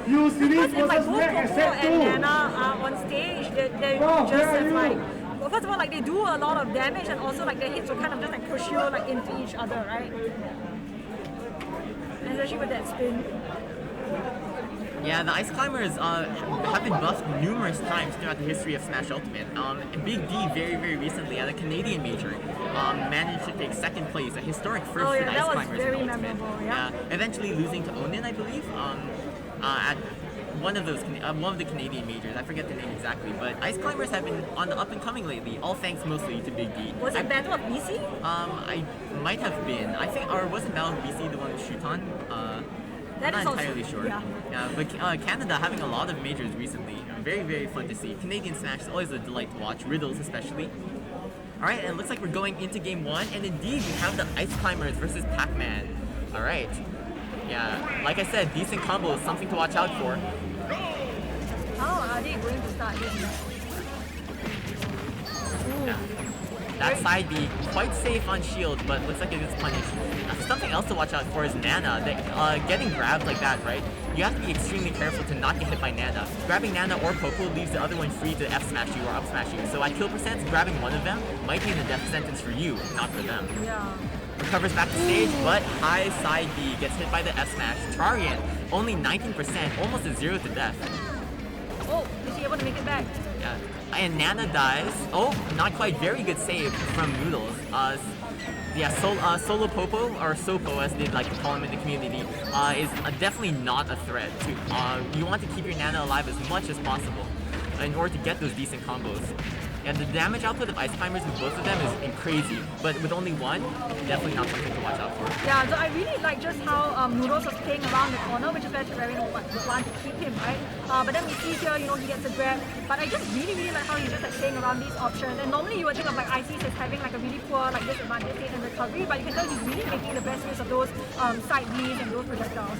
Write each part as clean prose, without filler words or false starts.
Because if like both Popo and Nana are on stage, they just have like, well, first of all, like they do a lot of damage, and also like their hits will kind of just like push you like into each other, right? And especially with that spin. Yeah, the Ice Climbers have been buffed numerous times throughout the history of Smash Ultimate. Big D very recently at a Canadian major managed to take second place, a historic first for the Ice Climbers in Ultimate. Eventually losing to Onin, I believe, at one of the Canadian majors. I forget the name exactly, but Ice Climbers have been on the up and coming lately, all thanks mostly to Big D. Was it Battle of BC? I might have been. I think, or wasn't Battle of BC the one with Shuton? I'm not entirely sure. Yeah, but Canada having a lot of majors recently. Very fun to see. Canadian Smash is always a delight to watch, Riddles especially. Alright, and it looks like we're going into game 1, and indeed we have the Ice Climbers versus PAC-MAN. Alright. Yeah, like I said, decent combo is something to watch out for. How are they going to start this match? Yeah. That side B, quite safe on shield, but looks like it gets punished. Something else to watch out for is Nana. Getting grabbed like that, right? You have to be extremely careful to not get hit by Nana. Grabbing Nana or Popo leaves the other one free to F smash you or up smash you. So at kill percent, grabbing one of them might be in the death sentence for you, not for them. Yeah. Recovers back to stage, but high side B gets hit by the F smash. Terrarian, only 19%, almost a 0 to death. Oh, is he able to make it back? Yeah. And Nana dies. Oh, not quite. Very good save from Noodles. Solo Popo, or Sopo as they like to call him in the community, is definitely not a threat. You want to keep your Nana alive as much as possible in order to get those decent combos. And the damage output of Ice Climbers with both of them is crazy, but with only one, definitely not something to watch out for. Yeah, so I really like just how Noodles was playing around the corner, which is where Terrarian would want to keep him, right? But then we see here, you know, he gets a grab. But I just really like how he's just like playing around these options. And normally you would think of like ICs as having like a really poor like disadvantage state in recovery, but you can tell he's really making the best use of those side Bs and those projectiles.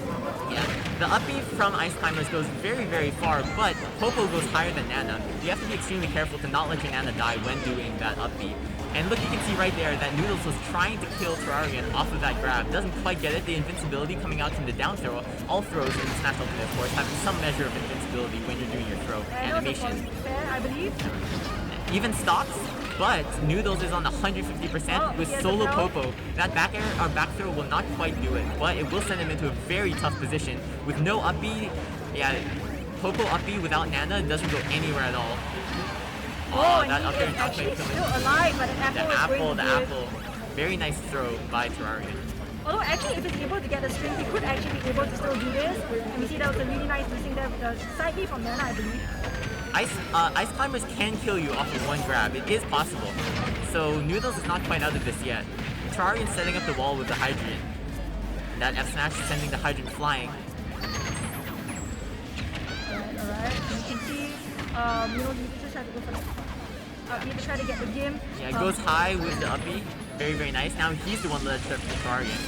Yeah, the up B from Ice Climbers goes very far, but Popo goes higher than Nana. You have to be extremely careful to not let your Nana die when doing that up B. And look, you can see right there that Noodles was trying to kill Terrarian off of that grab. Doesn't quite get it. The invincibility coming out from the down throw. All throws in Smash Ultimate, of course, having some measure of invincibility when you're doing your throw animation. Fair, I believe. Even stocks, but Noodles is on 150% with Solo Popo. That back air or back throw will not quite do it, but it will send him into a very tough position. With no up B, yeah, Popo up B without Nana doesn't go anywhere at all. Oh, that up air is actually still alive, but the apple. Very nice throw by Terrarian. Although actually, if he's able to get the string, he could actually be able to still do this. And we see that was a really nice missing there with the side B from Nana, I believe. Ice Climbers can kill you off of one grab. It is possible. So Noodles is not quite out of this yet. Terrarian setting up the wall with the Hydrant. That F smash is sending the Hydrant flying. Alright. You can see, you know, he just had to go for the he had to try to get the game. Yeah, it goes high with the up B. Very nice. Now he's the one that led the Terrarian.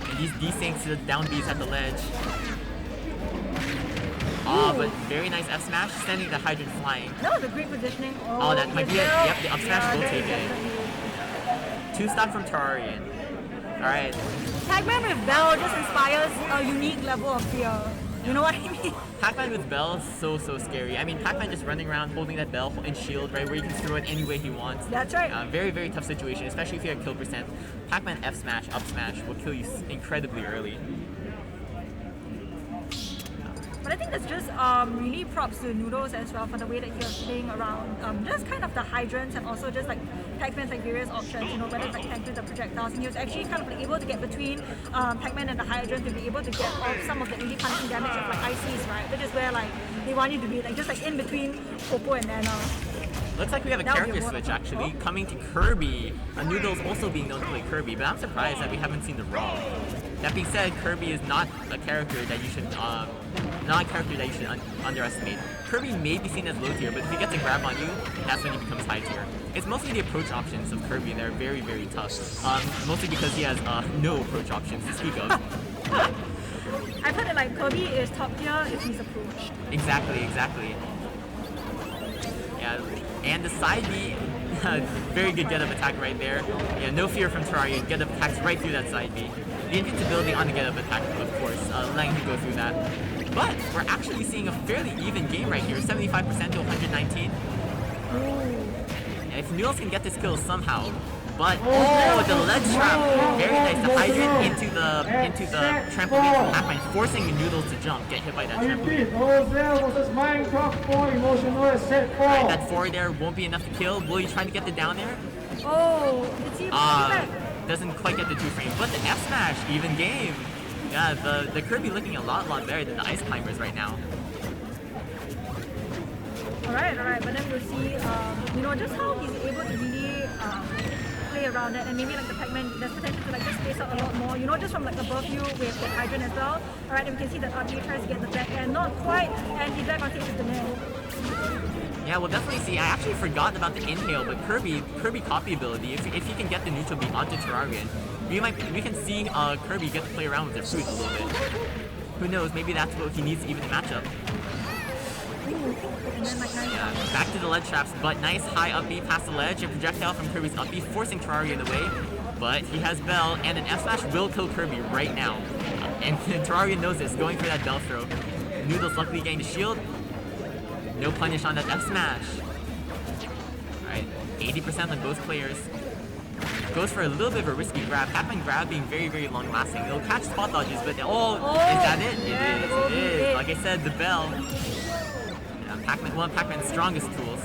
And these desyncs the down Bs at the ledge. But very nice F smash, sending the Hydrant flying. That was a great positioning. That might be it. Yep, the up smash will take it. 2-stock from Terrarian. Alright. PAC-MAN with Bell just inspires a unique level of fear. You know what I mean? PAC-MAN with Bell is so scary. I mean, PAC-MAN just running around holding that Bell and shield, right, where he can throw it any way he wants. That's right. Very tough situation, especially if you have kill percent. PAC-MAN F smash, up smash will kill you incredibly early. But I think that's just really props to Noodles as well for the way that he was playing around just kind of the hydrants and also just like PAC-MAN's like various options, you know, whether it's like tanking the projectiles, and he was actually kind of like able to get between PAC-MAN and the hydrant to be able to get off some of the indie punishing damage of like ICs, right? Which is where like they want you to be like just like in between Popo and Nana. Looks like we have a character switch actually coming to Kirby. Noodles also being known to play Kirby, but I'm surprised that we haven't seen the raw. That being said, Kirby is not a character that you should underestimate. Kirby may be seen as low tier, but if he gets a grab on you, that's when he becomes high tier. It's mostly the approach options of Kirby that are very tough. Mostly because he has no approach options to speak of. I've heard that like Kirby is top tier if he's approached. Exactly. Yeah, and the side B, very good get-up attack right there. Yeah, no fear from Terrarian, get-up attacks right through that side B. The invincibility on the get-up attack, of course, letting him go through that. But we're actually seeing a fairly even game right here, 75% to 119. And if Noodles can get this kill somehow, but the ledge trap, very nice. The hydrant into the trampoline from Pac-Man, forcing Noodles to jump, get hit by that trampoline. Alright, that forward air won't be enough to kill. Will he try to get the down air? Oh, it's even back. Doesn't quite get the 2 frames, but the F smash, even game. Yeah, the Kirby looking a lot better than the Ice Climbers right now. Alright, but then we'll see, just how he's able to really play around it, and maybe like the Pac-Man, there's potential to like just space out a lot more, just from like above you with the hydrant as well. Alright, and we can see that RB tries to get the back end, not quite, and he's back on stage with the nail. Yeah, we'll definitely see. I actually forgot about the inhale, but Kirby copy ability, if he can get the neutral beat onto Terrarian, we can see Kirby get to play around with their fruit a little bit. Who knows, maybe that's what he needs to even the matchup. And then like nice. Yeah, back to the ledge traps, but nice high up B past the ledge, a projectile from Kirby's up B, forcing Terrarian away. But he has Bell, and an F smash will kill Kirby right now. And Terrarian knows this, going for that Bell throw. Noodles luckily getting the shield. No punish on that F smash. Alright, 80% on both players. Goes for a little bit of a risky grab. Pac-Man grab being very long lasting. It'll catch spot dodges, but is that it? It is. Like I said, the Bell. One of Pac-Man's strongest tools.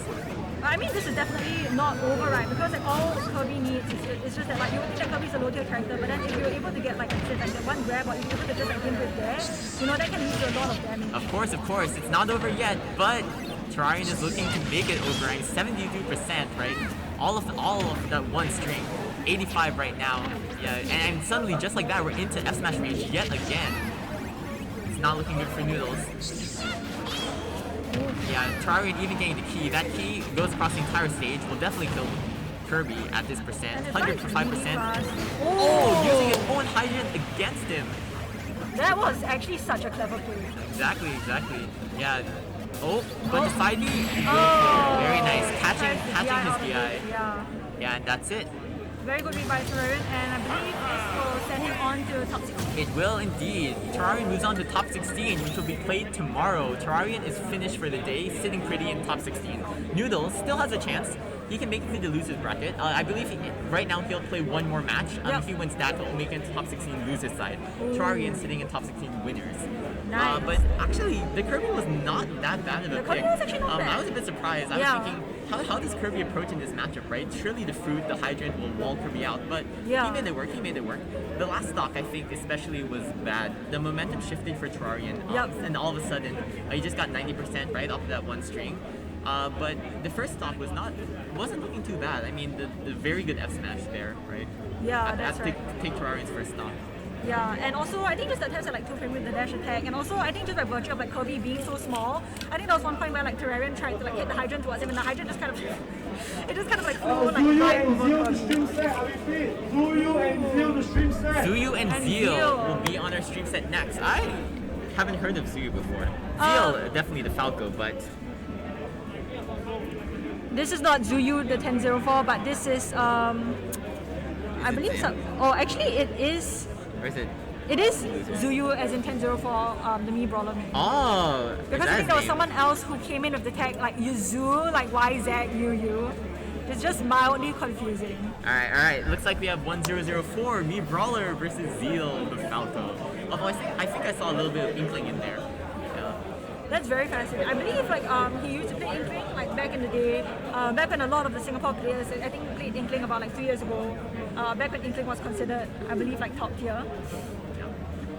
I mean, this is definitely not over, right? Because like all Kirby needs is just that like you would think that Kirby's a low tier character, but then if you're able to get like that one grab, or if you're able to just like him with there, that can lead to a lot of damage. Of course, it's not over yet, but Terrarian is looking to make it over, right? 72%, right? All of that one string, 85 right now. Yeah, and suddenly just like that, we're into F smash range yet again. It's not looking good for Noodles. Yeah, Terrarian even getting the key. That key goes across the entire stage. Will definitely kill Kirby at this percent. 105%. Using his own hydrant against him. That was actually such a clever play. Exactly. Yeah. But the side B. Very nice. Catching his DI. Yeah, and that's it. Very good read by Terrarian, and I believe this will send him on to top 16. It will indeed. Terrarian moves on to top 16, which will be played tomorrow. Terrarian is finished for the day, sitting pretty in top 16. Noodles still has a chance. He can make it to the losers bracket. I believe right now he'll play one more match. If he wins that, he'll make it to top 16 losers side. Terrarian sitting in top 16 winners. Nice. But actually, the Kirby was not that bad of a pick. Kirby was actually not bad. I was a bit surprised. I was thinking, how does Kirby approach in this matchup, right? Surely the fruit, the hydrant will wall Kirby out, but he made it work. The last stock, I think, especially was bad. The momentum shifted for Terrarian, and all of a sudden, he just got 90% right off of that one string. But the first stock wasn't looking too bad. I mean, the very good F smash there, right? Yeah, that's right. Take Terrarian's first stock. Yeah, and also I think just the attempts at like 2 frame with the dash attack, and also I think just by virtue of like Kirby being so small, I think there was one point where like Terrarian tried to like hit the hydrant towards him, and the hydrant just kind of like flew like right over Kirby. Zuyu and Zeal will be on our stream set next. I haven't heard of Zuyu before. Zeal, definitely the Falco, but this is not Zuyu the 1004, but this is I believe so. Oh, actually it is. Where is it? It is Zuyu as in 1004, the Mii Brawler name. Oh! Because I think there was someone else who came in with the tag like Yuzu, like YZUU. It's just mildly confusing. Alright. Looks like we have 1004, Mii Brawler versus Zeal the Falco. Although I think I saw a little bit of Inkling in there. That's very fascinating. I believe like he used to play Inkling like back in the day, back when a lot of the Singapore players, I think played Inkling about like 3 years ago. Back when Inkling was considered, I believe, like top tier.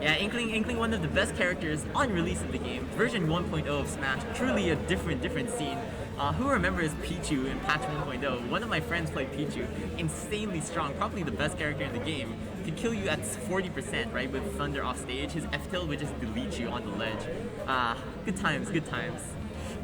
Yeah, Inkling, one of the best characters on release of the game. Version 1.0 of Smash, truly a different scene. Who remembers Pichu in patch 1.0? One of my friends played Pichu. Insanely strong, probably the best character in the game. Could kill you at 40%, right, with Thunder off stage. His F-Tail would just delete you on the ledge. Good times.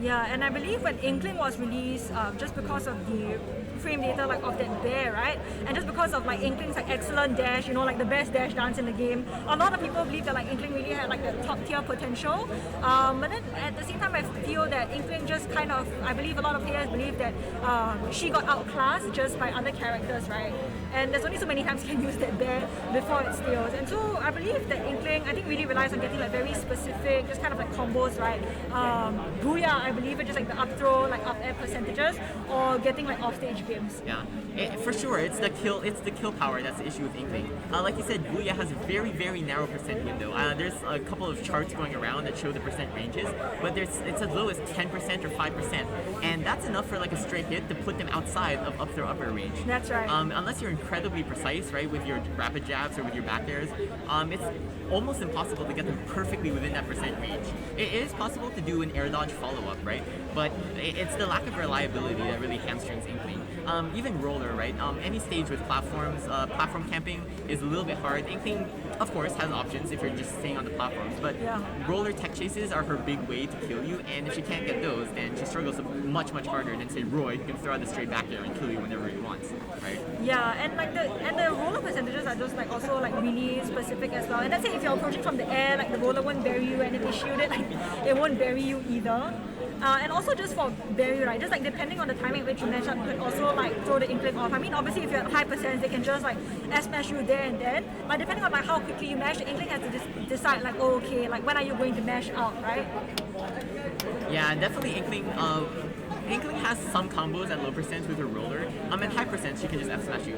Yeah, and I believe when Inkling was released, just because of the frame data like of that bear, right? And just because of like Inkling's like excellent dash, like the best dash dance in the game, a lot of people believe that like Inkling really had like the top tier potential. But then at the same time, I feel that Inkling just kind of, I believe a lot of players believe that she got outclassed just by other characters, right? And there's only so many times you can use that bear before it steals. And so I believe that Inkling, I think, really relies on getting like very specific, just kind of like combos, right? Booyah, I believe, it's just like the up throw, like up air percentages, or getting like offstage games. Yeah, for sure, it's the kill power that's the issue with Inkling. Like you said, Booyah has a very, very narrow percent window. There's a couple of charts going around that show the percent ranges, but it's as low as 10% or 5%, and that's enough for like a straight hit to put them outside of up throw upper range. That's right. Unless you're incredibly precise, right, with your rapid jabs or with your back airs, it's almost impossible to get them perfectly within that percent range. It is possible to do an air dodge follow-up, right? But it's the lack of reliability that really hamstrings Inkling. Even roller, right? Any stage with platforms, platform camping is a little bit hard. Inkling, of course, has options if you're just staying on the platforms, but roller tech chases are her big way to kill you, and if she can't get those, then she struggles much, much harder than, say, Roy, who can throw out the straight back air and kill you whenever he wants, right? Yeah, and like the roller percentages are just like also like really specific as well. And let's say if you're approaching from the air, like the roller won't bury you, and if they shield it, like it won't bury you either. And also just for bury, right? Just like depending on the timing at which you mash up, you could also like throw the Inkling off. I mean, obviously if you're at high percent, they can just like S-mash you there and then. But depending on like how quickly you mash, the Inkling has to decide like, oh, okay, like when are you going to mash out, right? Yeah, definitely Inkling. Inkling has some combos at low percent with her roller. At high percent, she can just F-smash you.